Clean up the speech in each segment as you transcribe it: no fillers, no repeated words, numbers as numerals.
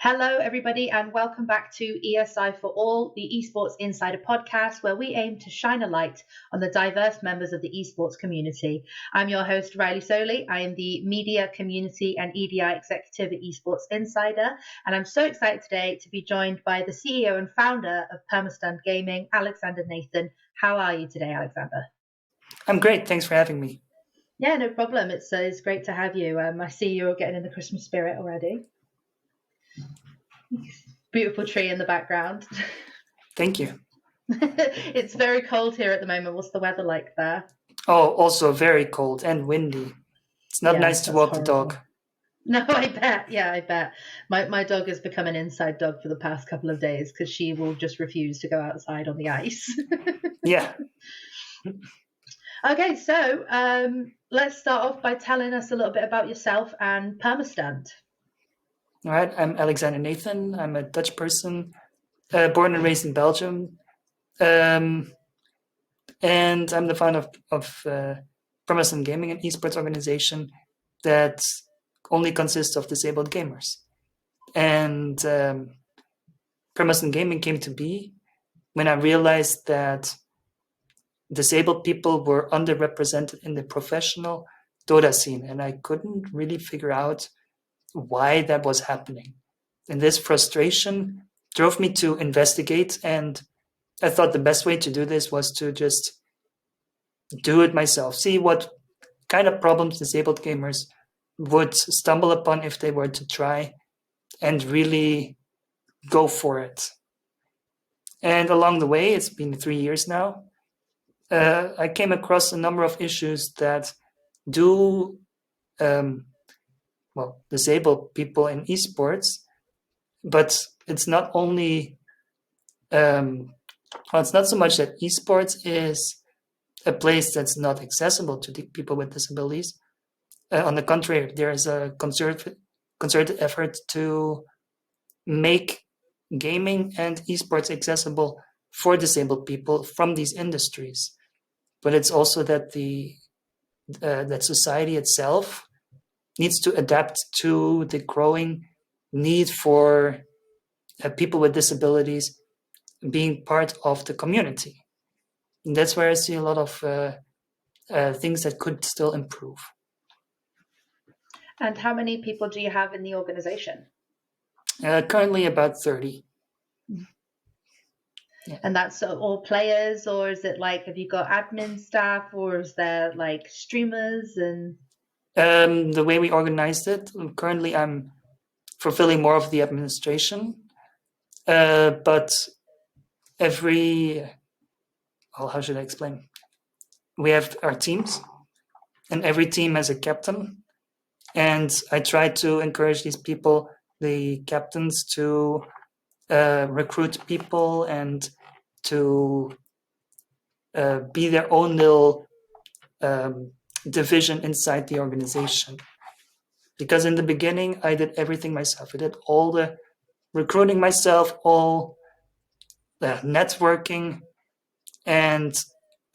Hello, everybody, and welcome back to ESI For All, the Esports Insider podcast, where we aim to shine a light on the diverse members of the esports community. I'm your host, Riley Soley. I am the Media, Community and EDI Executive at Esports Insider, and I'm so excited today to be joined by the CEO and founder of Permastunned Gaming, Alexander Nathan. How are you today, Alexander? I'm great. Thanks for having me. Yeah, no problem. It's great to have you. I see you're getting in the Christmas spirit already. Beautiful tree in the background. Thank you. It's very cold here at the moment. What's the weather like there? Oh, also very cold and windy. It's not nice to walk horrible. the dog. No, I bet. Yeah, I bet. My dog has become an inside dog for the past couple of days because she will just refuse to go outside on the ice. Yeah. Okay, so let's start off by telling us a little bit about yourself and Permastunned. All right. I'm Alexander Nathan. I'm a Dutch person, born and raised in Belgium. And I'm the founder of Permastunned Gaming, an esports organization that only consists of disabled gamers. And Permastunned Gaming came to be when I realized that disabled people were underrepresented in the professional Dota scene, and I couldn't really figure out why that was happening. And this frustration drove me to investigate, and I thought the best way to do this was to just do it myself, see what kind of problems disabled gamers would stumble upon if they were to try and really go for it. And along the way, it's been 3 years now, I came across a number of issues that do disable people in esports, but it's not only it's not so much that esports is a place that's not accessible to people with disabilities. On the contrary, there is a concerted effort to make gaming and esports accessible for disabled people from these industries. But it's also that that society itself needs to adapt to the growing need for people with disabilities being part of the community. And that's where I see a lot of things that could still improve. And how many people do you have in the organization? Currently about 30. Yeah. And that's all players, or is it like, have you got admin staff, or is there like streamers? And the way we organized it, currently I'm fulfilling more of the administration, but how should I explain? We have our teams, and every team has a captain, and I try to encourage these people, the captains, to recruit people and to be their own little division inside the organization. Because in the beginning, I did everything myself. I did all the recruiting myself, all the networking, and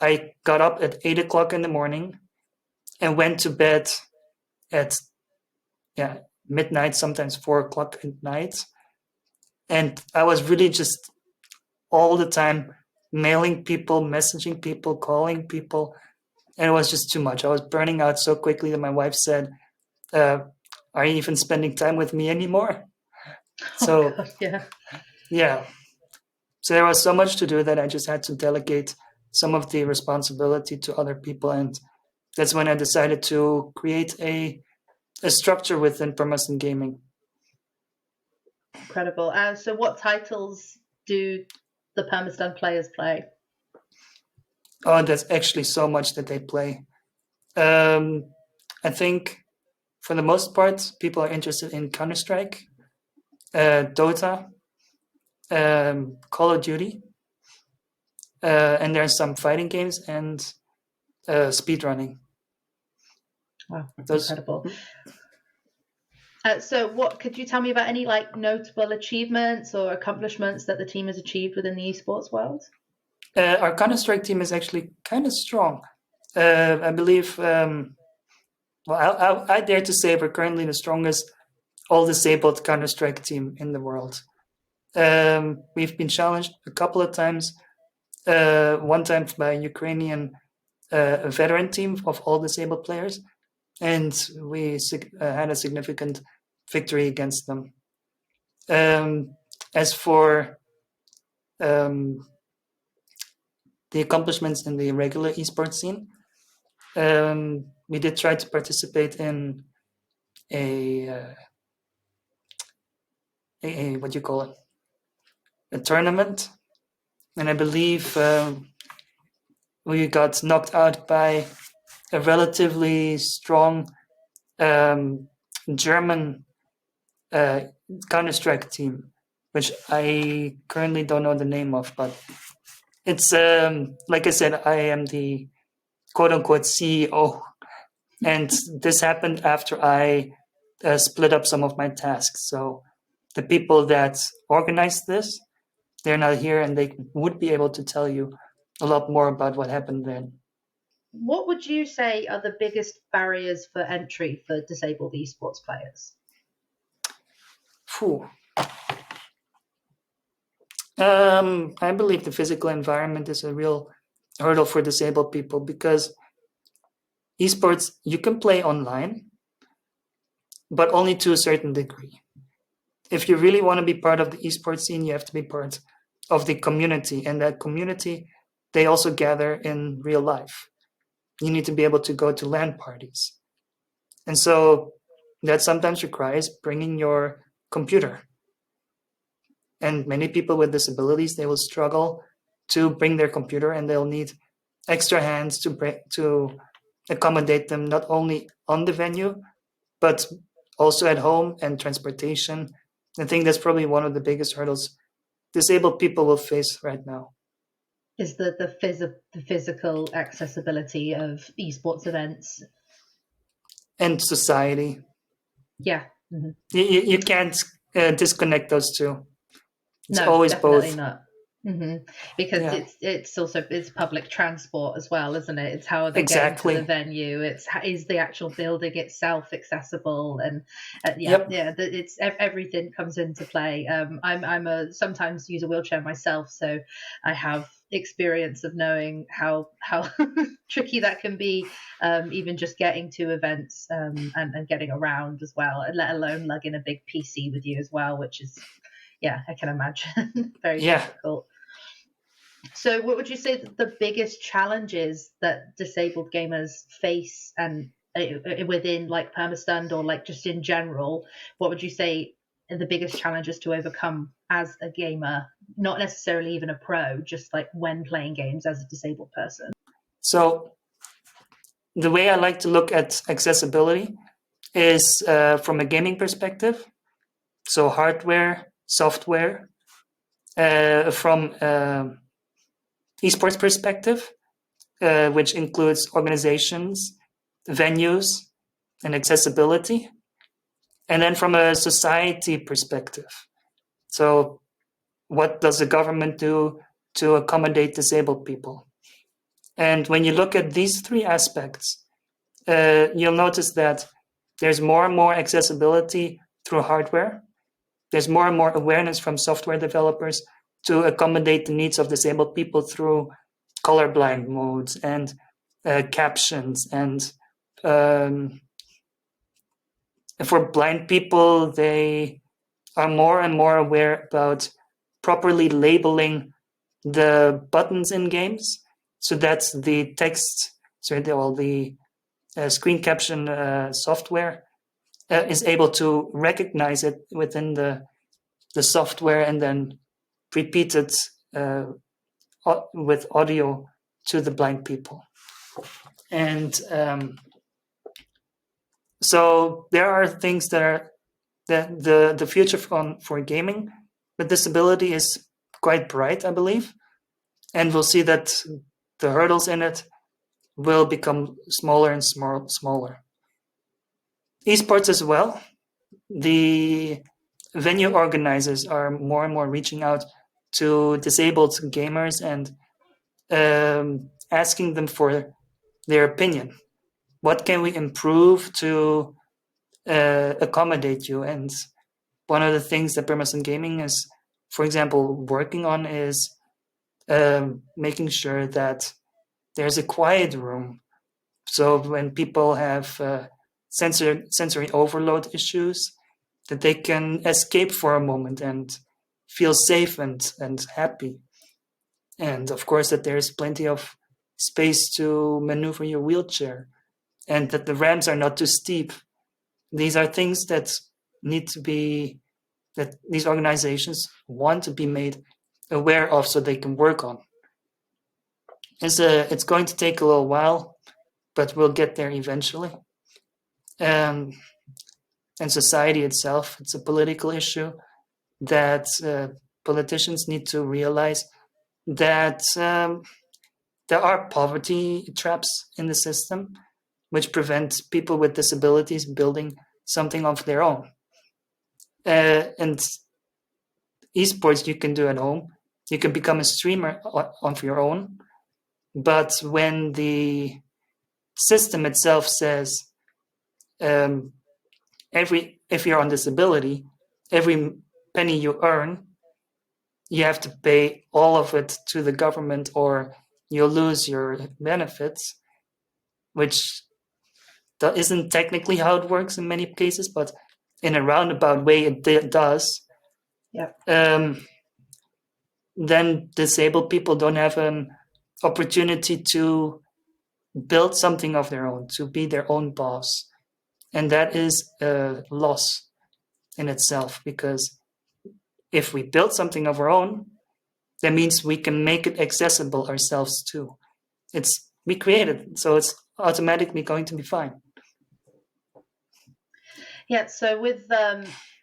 I got up at 8 o'clock in the morning and went to bed at midnight, sometimes 4 o'clock at night. And I was really just all the time mailing people, messaging people, calling people, and it was just too much. I was burning out so quickly that my wife said, are you even spending time with me anymore? So, yeah. So there was so much to do that I just had to delegate some of the responsibility to other people. And that's when I decided to create a structure within Permastunned Gaming. Incredible. So what titles do the Permastunned players play? Oh, there's actually so much that they play. I think for the most part, people are interested in Counter-Strike, Dota, Call of Duty, and there's some fighting games and speedrunning. Wow, incredible. So what could you tell me about any like notable achievements or accomplishments that the team has achieved within the esports world? Our Counter-Strike team is actually kind of strong. I believe, I dare to say we're currently the strongest all disabled Counter-Strike team in the world. We've been challenged a couple of times. One time by a Ukrainian veteran team of all disabled players, and we had a significant victory against them. As for the accomplishments in the regular esports scene, we did try to participate in a what do you call it? A tournament, and I believe we got knocked out by a relatively strong German Counter-Strike team, which I currently don't know the name of, but it's like I said, I am the quote-unquote CEO, and this happened after I split up some of my tasks. So the people that organized this, they're not here, and they would be able to tell you a lot more about what happened then. What would you say are the biggest barriers for entry for disabled esports players? I believe the physical environment is a real hurdle for disabled people, because esports, you can play online, but only to a certain degree. If you really want to be part of the esports scene, you have to be part of the community, and that community, they also gather in real life. You need to be able to go to LAN parties. And so that sometimes requires bringing your computer. And many people with disabilities, they will struggle to bring their computer, and they'll need extra hands to accommodate them, not only on the venue, but also at home and transportation. I think that's probably one of the biggest hurdles disabled people will face right now. Is the physical accessibility of esports events and society. Yeah. Mm-hmm. You can't disconnect those two. It's no, always definitely both. Not. Mm-hmm. Because it's also public transport as well, isn't it? It's how are they getting to the venue? Is the actual building itself accessible? And it's everything comes into play. I'm sometimes use a wheelchair myself, so I have experience of knowing how tricky that can be, even just getting to events and getting around as well, and let alone lugging a big PC with you as well, which is I can imagine very difficult. So what would you say the biggest challenges that disabled gamers face, and within like Permastunned or like just in general, what would you say are the biggest challenges to overcome as a gamer, not necessarily even a pro, just like when playing games as a disabled person? So the way I like to look at accessibility is from a gaming perspective. So hardware, software, from esports perspective, which includes organizations, venues, and accessibility. And then from a society perspective. So what does the government do to accommodate disabled people? And when you look at these three aspects, you'll notice that there's more and more accessibility through hardware. There's more and more awareness from software developers to accommodate the needs of disabled people through colorblind modes and captions. And for blind people, they are more and more aware about properly labeling the buttons in games, so that the text, the screen caption software is able to recognize it within the software and then repeat it with audio to the blind people. And so there are things that are the future for gaming with disability is quite bright, I believe. And we'll see that the hurdles in it will become smaller and smaller. Esports as well. The venue organizers are more and more reaching out to disabled gamers and asking them for their opinion. What can we improve to accommodate you. And one of the things that Permastunned Gaming is, for example, working on is making sure that there's a quiet room. So when people have sensory overload issues, that they can escape for a moment and feel safe and happy. And of course, that there's plenty of space to maneuver your wheelchair, and that the ramps are not too steep. These are things that need to be, that these organizations want to be made aware of so they can work on. It's going to take a little while, but we'll get there eventually. And society itself, it's a political issue that politicians need to realize that there are poverty traps in the system which prevent people with disabilities building something of their own. And esports you can do at home. You can become a streamer of your own. But when the system itself says, if you're on disability, every penny you earn, you have to pay all of it to the government or you'll lose your benefits, which isn't technically how it works in many cases, but in a roundabout way it does. Yeah. Then disabled people don't have an opportunity to build something of their own, to be their own boss. And that is a loss in itself, because if we build something of our own, that means we can make it accessible ourselves too. We created it, so it's automatically going to be fine. Yeah, so with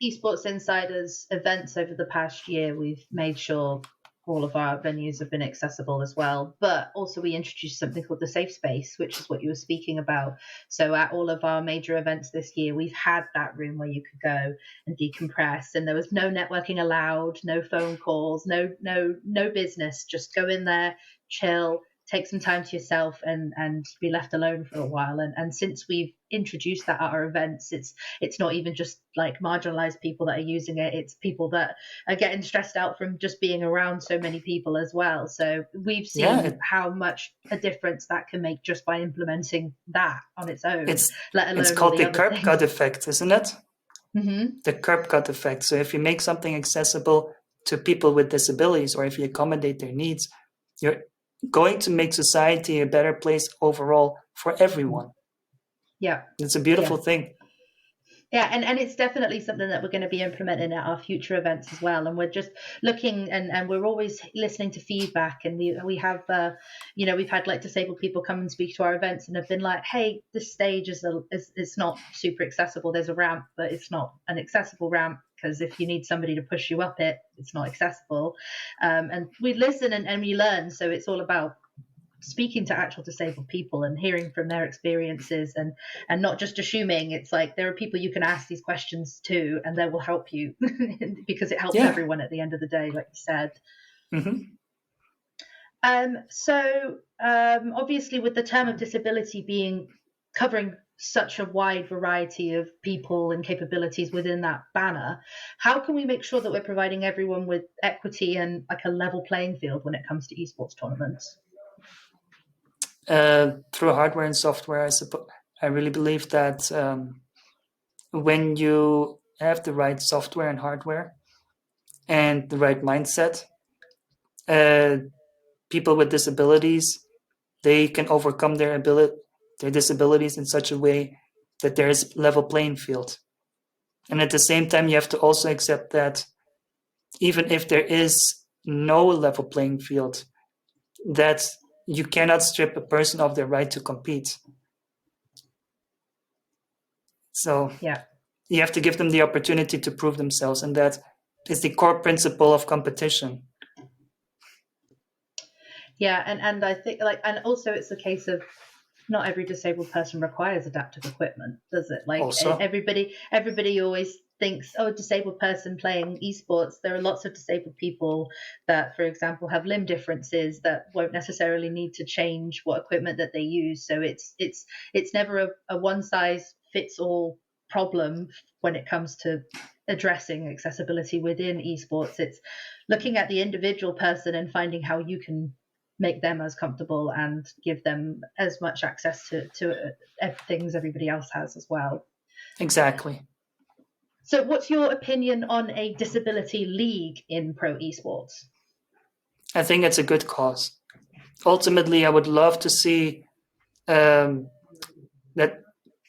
Esports Insiders events over the past year, we've made sure all of our venues have been accessible as well. But also we introduced something called the Safe Space, which is what you were speaking about. So at all of our major events this year, we've had that room where you could go and decompress, and there was no networking allowed, no phone calls, no business. Just go in there, chill, take some time to yourself and be left alone for a while. And since we've introduced that at our events, it's not even just like marginalized people that are using it, it's people that are getting stressed out from just being around so many people as well. So we've seen how much a difference that can make just by implementing that on its own, let alone it's called the curb things. cut effect, isn't it? Mm-hmm. The curb cut effect. So if you make something accessible to people with disabilities, or if you accommodate their needs, you're going to make society a better place overall for everyone. Yeah, it's a beautiful thing. Yeah, and it's definitely something that we're going to be implementing at our future events as well. And we're just looking, and we're always listening to feedback. And we have, we've had like disabled people come and speak to our events and have been like, hey, this stage is it's not super accessible. There's a ramp, but it's not an accessible ramp, because if you need somebody to push you up it, it's not accessible. And we listen and we learn. So it's all about speaking to actual disabled people and hearing from their experiences, and not just assuming. It's like there are people you can ask these questions to and they will help you because it helps everyone at the end of the day, like you said. Mm-hmm. So obviously with the term of disability covering such a wide variety of people and capabilities within that banner, how can we make sure that we're providing everyone with equity and like a level playing field when it comes to esports tournaments? Through hardware and software, I suppose. I really believe that when you have the right software and hardware and the right mindset, people with disabilities, they can overcome their disabilities in such a way that there is level playing field. And at the same time, you have to also accept that even if there is no level playing field, that you cannot strip a person of their right to compete. So you have to give them the opportunity to prove themselves, and that is the core principle of competition. Yeah, and I think and also it's a case of not every disabled person requires adaptive equipment, does it? Like also, everybody always thinks, oh, disabled person playing esports. There are lots of disabled people that, for example, have limb differences that won't necessarily need to change what equipment that they use. So it's never a one size fits all problem when it comes to addressing accessibility within esports. It's looking at the individual person and finding how you can make them as comfortable and give them as much access to things everybody else has as well. Exactly. So what's your opinion on a disability league in pro esports? I think it's a good cause. Ultimately, I would love to see that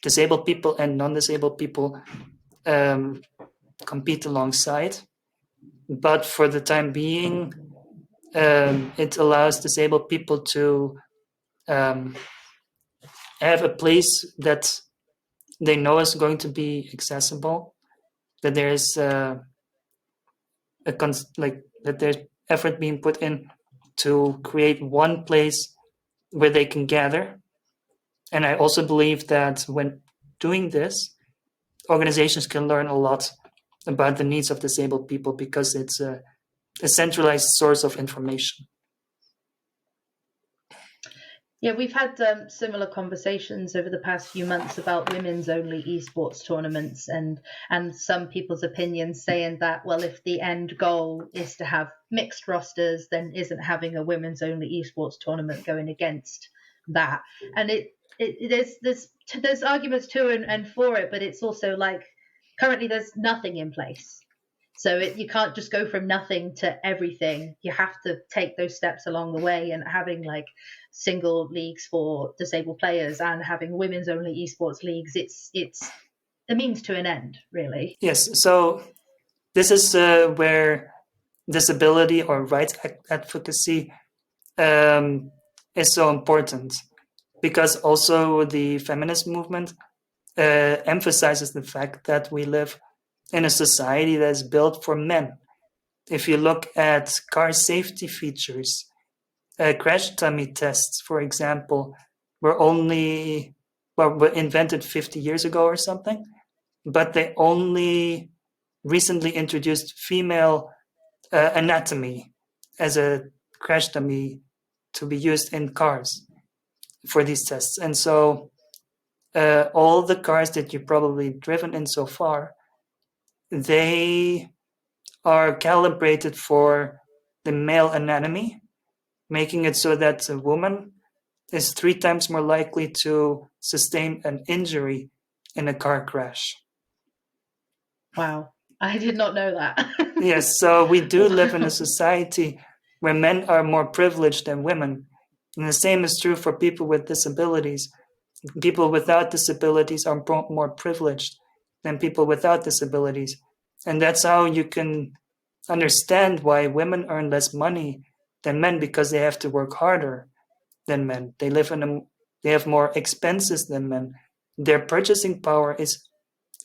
disabled people and non-disabled people compete alongside. But for the time being, it allows disabled people to have a place that they know is going to be accessible, that there's that there's effort being put in to create one place where they can gather. And I also believe that when doing this, organizations can learn a lot about the needs of disabled people because it's a centralized source of information. Yeah, we've had similar conversations over the past few months about women's only esports tournaments, and some people's opinions saying that, well, if the end goal is to have mixed rosters, then isn't having a women's only esports tournament going against that? And there's arguments to and for it, but it's also like currently there's nothing in place. So you can't just go from nothing to everything. You have to take those steps along the way, and having like single leagues for disabled players and having women's only esports leagues, it's a means to an end, really. Yes. So this is where disability or rights advocacy is so important, because also the feminist movement emphasizes the fact that we live in a society that is built for men. If you look at car safety features, crash dummy tests, for example, were invented 50 years ago or something, but they only recently introduced female anatomy as a crash dummy to be used in cars for these tests. And so all the cars that you've probably driven in so far, they are calibrated for the male anatomy, making it so that a woman is 3 times more likely to sustain an injury in a car crash. Wow, I did not know that. Yes, so we do live in a society where men are more privileged than women. And the same is true for people with disabilities. People without disabilities are more privileged than people without disabilities. And that's how you can understand why women earn less money than men, because they have to work harder than men. They have more expenses than men. Their purchasing power is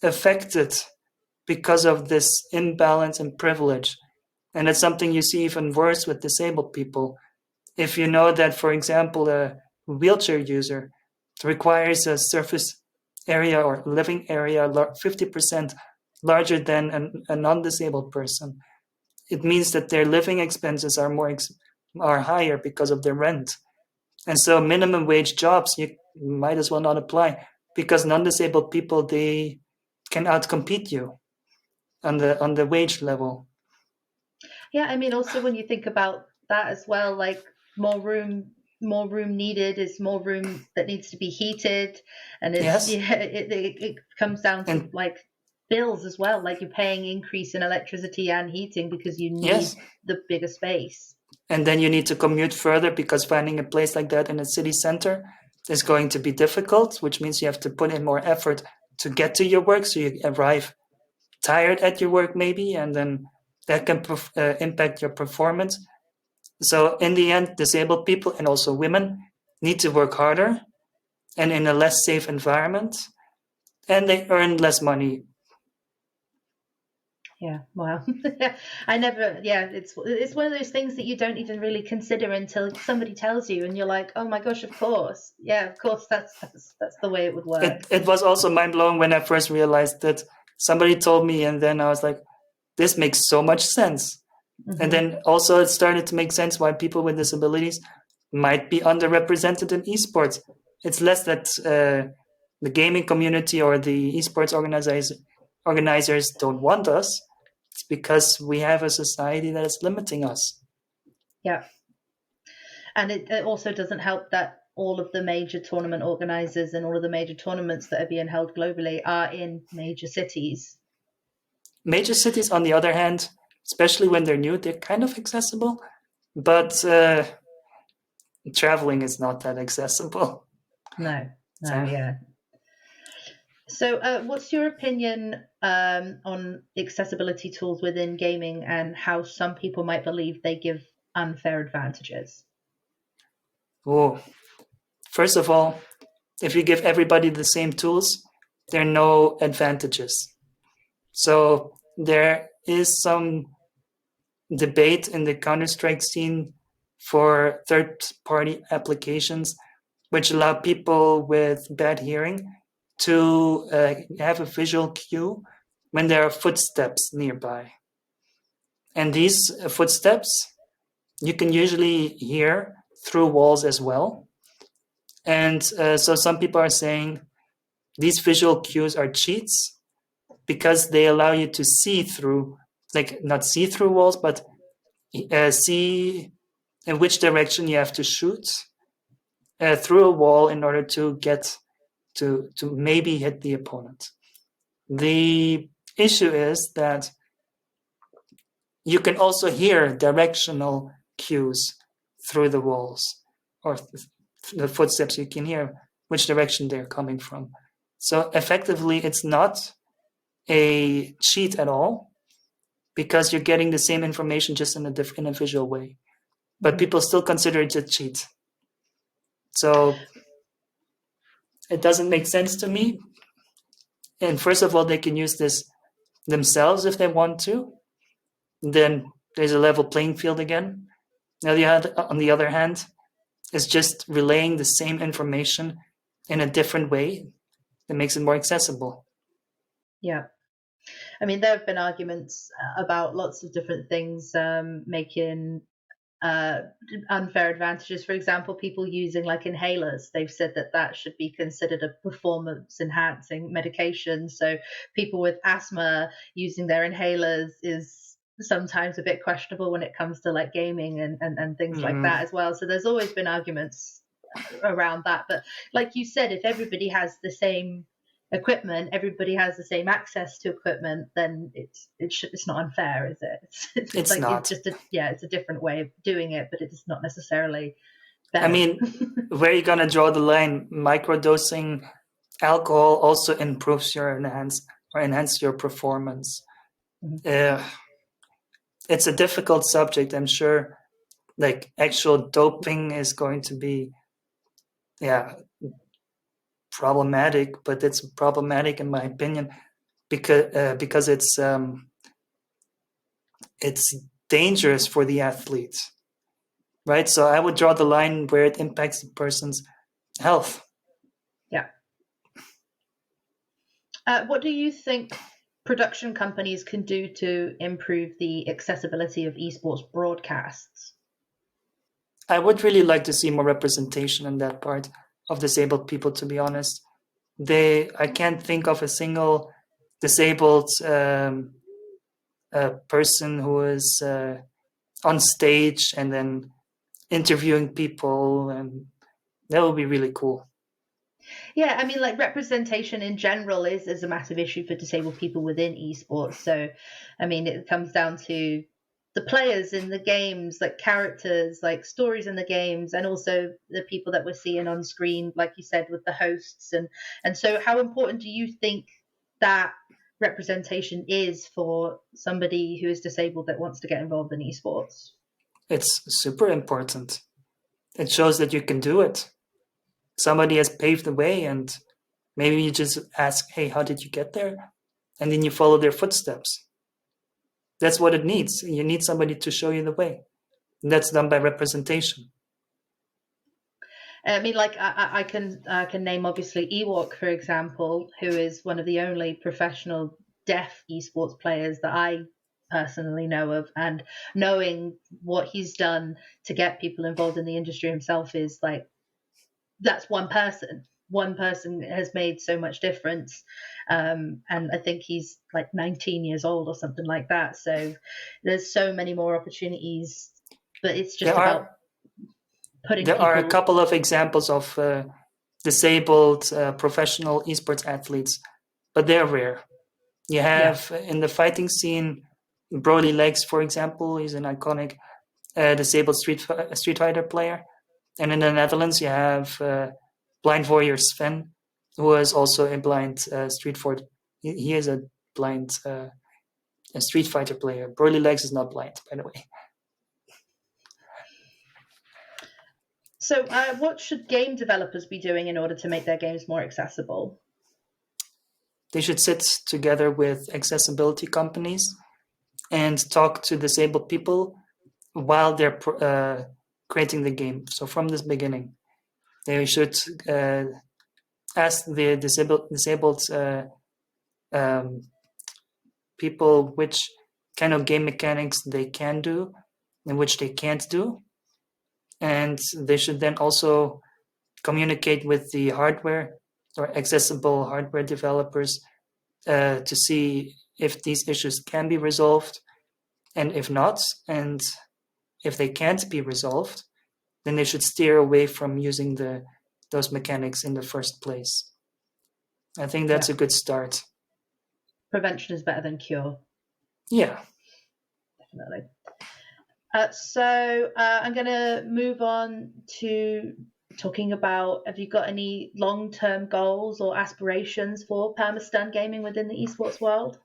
affected because of this imbalance and privilege. And it's something you see even worse with disabled people. If you know that, for example, a wheelchair user requires a surface area or living area 50% larger than a non-disabled person, it means that their living expenses are higher because of their rent. And so minimum wage jobs, you might as well not apply, because non-disabled people, they can outcompete you on the wage level. Yeah, I mean, also when you think about that as well, like more room needed is more room that needs to be heated, and it comes down to like bills as well. Like you're paying increase in electricity and heating because you need the bigger space. And then you need to commute further, because finding a place like that in a city center is going to be difficult, which means you have to put in more effort to get to your work. So you arrive tired at your work maybe, and then that can impact your performance. So in the end, disabled people and also women need to work harder and in a less safe environment, and they earn less money. Yeah, wow. It's one of those things that you don't even really consider until somebody tells you, and you're like, oh my gosh, of course. Yeah, of course, that's the way it would work. It was also mind-blowing when I first realized that. Somebody told me, and then I was like, this makes so much sense. Mm-hmm. And then also it started to make sense why people with disabilities might be underrepresented in esports. It's less that the gaming community or the esports organizers don't want us, it's because we have a society that is limiting us. Yeah. And it also doesn't help that all of the major tournament organizers and all of the major tournaments that are being held globally are in major cities. Major cities, on the other hand, especially when they're new, they're kind of accessible, but traveling is not that accessible. No, yeah. So what's your opinion on accessibility tools within gaming and how some people might believe they give unfair advantages? Oh, first of all, if you give everybody the same tools, there are no advantages. So there is some debate in the Counter-Strike scene for third-party applications which allow people with bad hearing to have a visual cue when there are footsteps nearby. And these footsteps you can usually hear through walls as well. And so some people are saying these visual cues are cheats because they allow you to see through, like not see through walls, but see in which direction you have to shoot through a wall in order to get to maybe hit the opponent. The issue is that you can also hear directional cues through the walls or the footsteps. You can hear which direction they're coming from. So effectively, it's not a cheat at all because you're getting the same information just in a visual way. But people still consider it a cheat. So it doesn't make sense to me. And first of all, they can use this themselves if they want to. Then there's a level playing field again. On the other hand, it's just relaying the same information in a different way that makes it more accessible. Yeah. I mean, there have been arguments about lots of different things making unfair advantages. For example, people using like inhalers. They've said that should be considered a performance enhancing medication. So people with asthma using their inhalers is sometimes a bit questionable when it comes to like gaming and things like that as well. So there's always been arguments around that. But like you said, if everybody has the same equipment, everybody has the same access to equipment, then it's not unfair, is it? It's like not. It's just it's a different way of doing it, but it's not necessarily better. I mean, where are you gonna draw the line? Microdosing alcohol also improves your enhance your performance. It's a difficult subject. I'm sure like actual doping is going to be problematic, but it's problematic in my opinion because it's dangerous for the athletes, right? So I would draw the line where it impacts the person's health. Yeah. What do you think production companies can do to improve the accessibility of esports broadcasts? I would really like to see more representation in that part of disabled people, to be honest. I can't think of a single disabled person who is on stage and then interviewing people, and that would be really cool. Yeah, I mean, like representation in general is a massive issue for disabled people within esports. So, I mean, it comes down to the players in the games, like characters, like stories in the games, and also the people that we're seeing on screen, like you said, with the hosts. And so, how important do you think that representation is for somebody who is disabled that wants to get involved in esports? It's super important. It shows that you can do it. Somebody has paved the way, and maybe you just ask, hey, how did you get there? And then you follow their footsteps. That's what it needs. You need somebody to show you the way. And that's done by representation. I mean, like I can name obviously Ewok, for example, who is one of the only professional deaf esports players that I personally know of, and knowing what he's done to get people involved in the industry himself is like that's one person one person has made so much difference. And I think he's like 19 years old or something like that. So there's so many more opportunities, but it's just about putting There people... are a couple of examples of disabled professional esports athletes, but they're rare. You have in the fighting scene, Brody Legs, for example. He's an iconic disabled Street Fighter player. And in the Netherlands, you have Blind Warrior Sven, who is also a blind Street Fighter. He is a blind a Street Fighter player. Brody Legs is not blind, by the way. So what should game developers be doing in order to make their games more accessible? They should sit together with accessibility companies and talk to disabled people while they're creating the game. So from this beginning, they should ask the disabled people which kind of game mechanics they can do and which they can't do. And they should then also communicate with the hardware or accessible hardware developers to see if these issues can be resolved, and if not, and if they can't be resolved, then they should steer away from using those mechanics in the first place. I think that's a good start. Prevention is better than cure. Yeah. Definitely. So I'm going to move on to talking about, have you got any long-term goals or aspirations for Permastunned gaming within the esports world?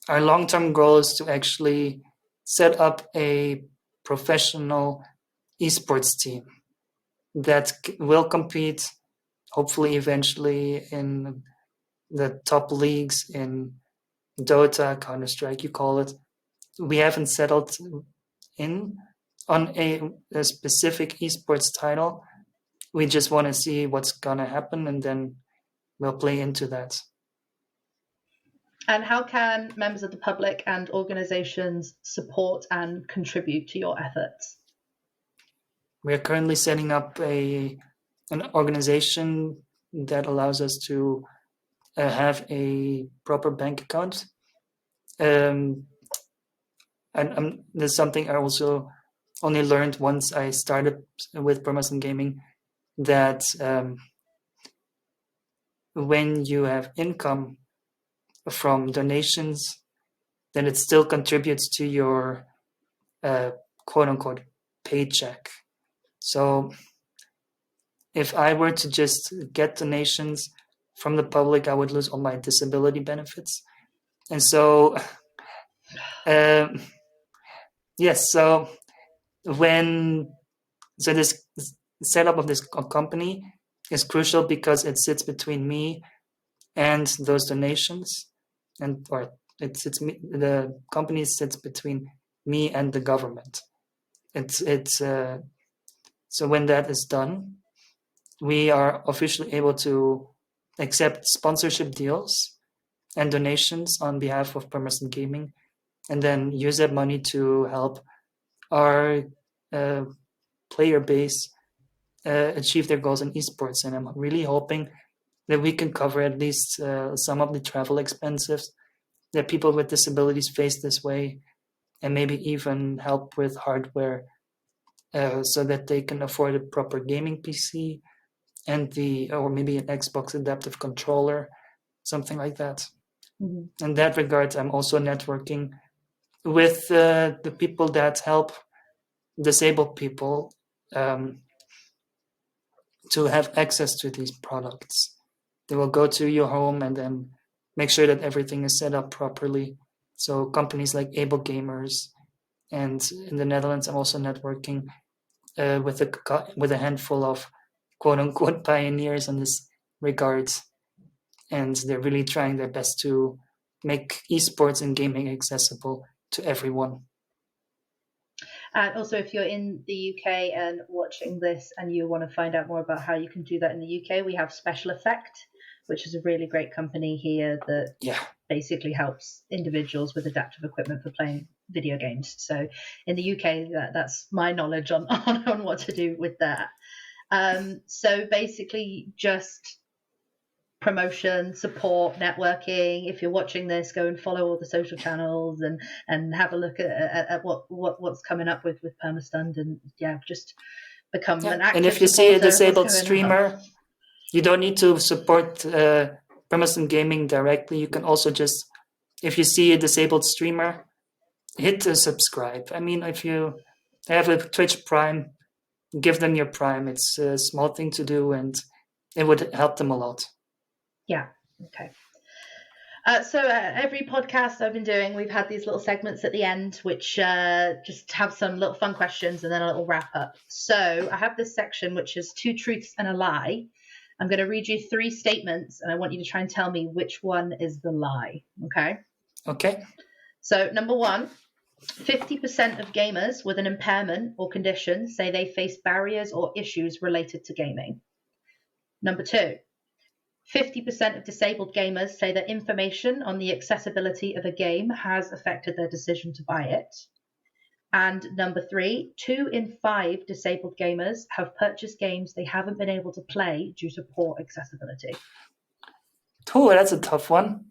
Our long-term goal is to actually set up a professional esports team that will compete, hopefully eventually, in the top leagues in Dota, Counter-Strike, you call it. We haven't settled in on a specific esports title. We just want to see what's going to happen, and then we'll play into that. And how can members of the public and organizations support and contribute to your efforts? We are currently setting up an organization that allows us to have a proper bank account. And there's something I also only learned once I started with Permastunned Gaming, that when you have income from donations, then it still contributes to your quote-unquote paycheck. So if I were to just get donations from the public, I would lose all my disability benefits. And so, yes, so this setup of this company is crucial because it sits between me and those donations, the company sits between me and the government. So when that is done, we are officially able to accept sponsorship deals and donations on behalf of Permastunned Gaming, and then use that money to help our player base achieve their goals in esports. And I'm really hoping that we can cover at least some of the travel expenses that people with disabilities face this way, and maybe even help with hardware so that they can afford a proper gaming PC and or maybe an Xbox adaptive controller, something like that. Mm-hmm. In that regard, I'm also networking with the people that help disabled people to have access to these products. They will go to your home and then make sure that everything is set up properly. So companies like Able Gamers, and in the Netherlands, I'm also networking with a handful of quote-unquote pioneers in this regard, and they're really trying their best to make esports and gaming accessible to everyone. And also, if you're in the UK and watching this and you want to find out more about how you can do that in the UK, we have Special Effect, which is a really great company here that basically helps individuals with adaptive equipment for playing video games. So in the UK, that's my knowledge on what to do with that. So basically just promotion, support, networking. If you're watching this, go and follow all the social channels and have a look at what's coming up with Permastunned, and just become an active and if you see a disabled streamer, you don't need to support Permastunned Gaming directly. You can also just, if you see a disabled streamer, hit the subscribe. I mean, if you have a Twitch Prime, give them your Prime. It's a small thing to do, and it would help them a lot. Yeah. Okay. So every podcast I've been doing, we've had these little segments at the end, which just have some little fun questions and then a little wrap up. So I have this section, which is 2 truths and a lie. I'm going to read you 3 statements, and I want you to try and tell me which one is the lie. Okay? Okay. So number 1, 50% of gamers with an impairment or condition say they face barriers or issues related to gaming. Number 2, 50% of disabled gamers say that information on the accessibility of a game has affected their decision to buy it. And number 3, 2 in 5 disabled gamers have purchased games they haven't been able to play due to poor accessibility. Oh, that's a tough one.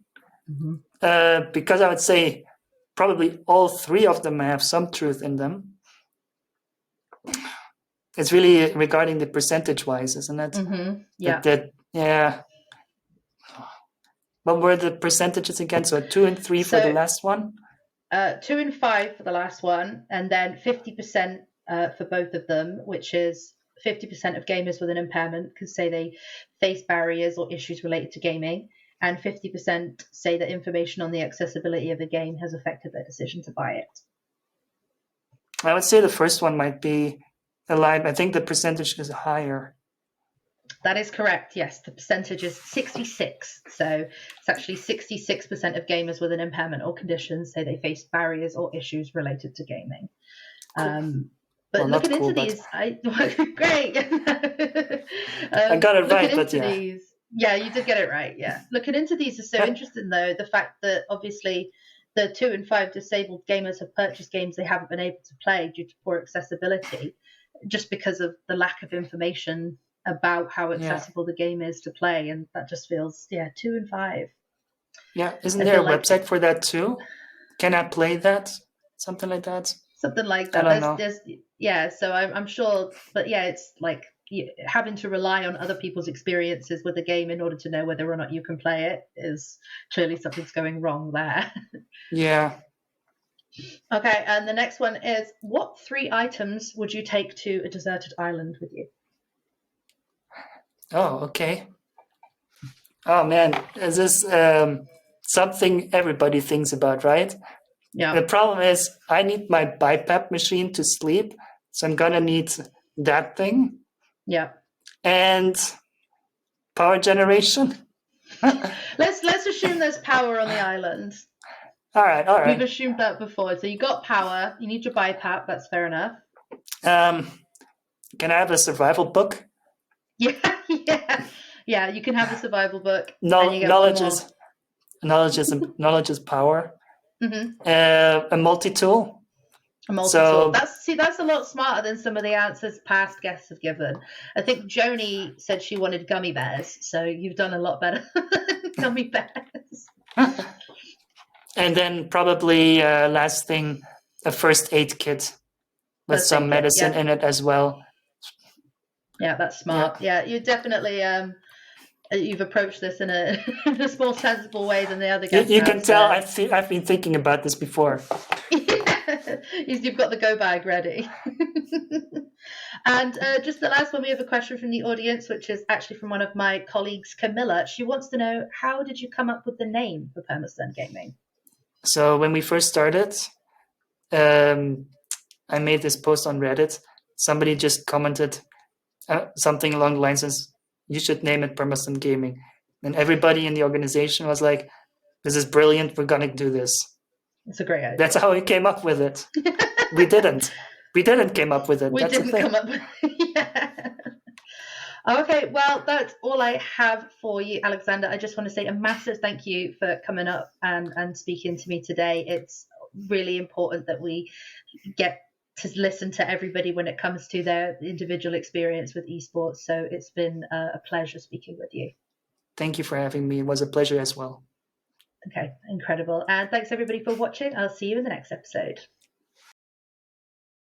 Mm-hmm. Because I would say probably all 3 of them have some truth in them. It's really regarding the percentage-wise, isn't it? Mm-hmm. Yeah. Yeah. What were the percentages again? So 2 and 3 for the last one? 2 and 5 for the last one, and then 50% for both of them, which is 50% of gamers with an impairment could say they face barriers or issues related to gaming, and 50% say that information on the accessibility of a game has affected their decision to buy it. I would say the first one might be a lie. I think the percentage is higher. That is correct. Yes, the percentage is 66. So it's actually 66% of gamers with an impairment or condition say they face barriers or issues related to gaming. Cool. But looking into these, great. I got it right, but yeah. Yeah, you did get it right. Yeah, looking into these is so interesting, though. The fact that obviously the 2 and 5 disabled gamers have purchased games they haven't been able to play due to poor accessibility, just because of the lack of information about how accessible the game is to play, and that just feels 2 and 5. Yeah, isn't there a website for that too? Can I play that? Something like that. Something like that. I don't know. So I'm sure, but it's like having to rely on other people's experiences with the game in order to know whether or not you can play it is clearly something's going wrong there. Yeah. Okay, and the next one is, what 3 items would you take to a deserted island with you? Oh, okay. Oh man, is this something everybody thinks about, right? Yeah. The problem is I need my BiPAP machine to sleep, so I'm gonna need that thing. Yeah. And power generation. Let's assume there's power on the island. All right. We've assumed that before. So you got power. You need your BiPAP. That's fair enough. Can I have a survival book? Yeah. You can have a survival book. Knowledge is power. Mm-hmm. A multi-tool. So that's a lot smarter than some of the answers past guests have given. I think Joni said she wanted gummy bears, so you've done a lot better. Gummy bears. And then probably last thing, a first aid kit with some medicine in it as well. Yeah, that's smart. Yeah, you definitely you've approached this in a more sensible way than the other guys. You can tell I've been thinking about this before. You've got the go bag ready. And just the last one, we have a question from the audience, which is actually from one of my colleagues, Camilla. She wants to know, how did you come up with the name for Permastunned Gaming? So when we first started, I made this post on Reddit. Somebody just commented something along the lines of, you should name it Permastunned Gaming. And everybody in the organization was like, this is brilliant, we're going to do this. It's a great idea. That's how we came up with it. We didn't come up with it. We didn't come up with it. Yeah. Okay, well, that's all I have for you, Alexander. I just want to say a massive thank you for coming up and speaking to me today. It's really important that we get to listen to everybody when it comes to their individual experience with esports. So it's been a pleasure speaking with you. Thank you for having me. It was a pleasure as well. Okay, incredible. And thanks everybody for watching. I'll see you in the next episode.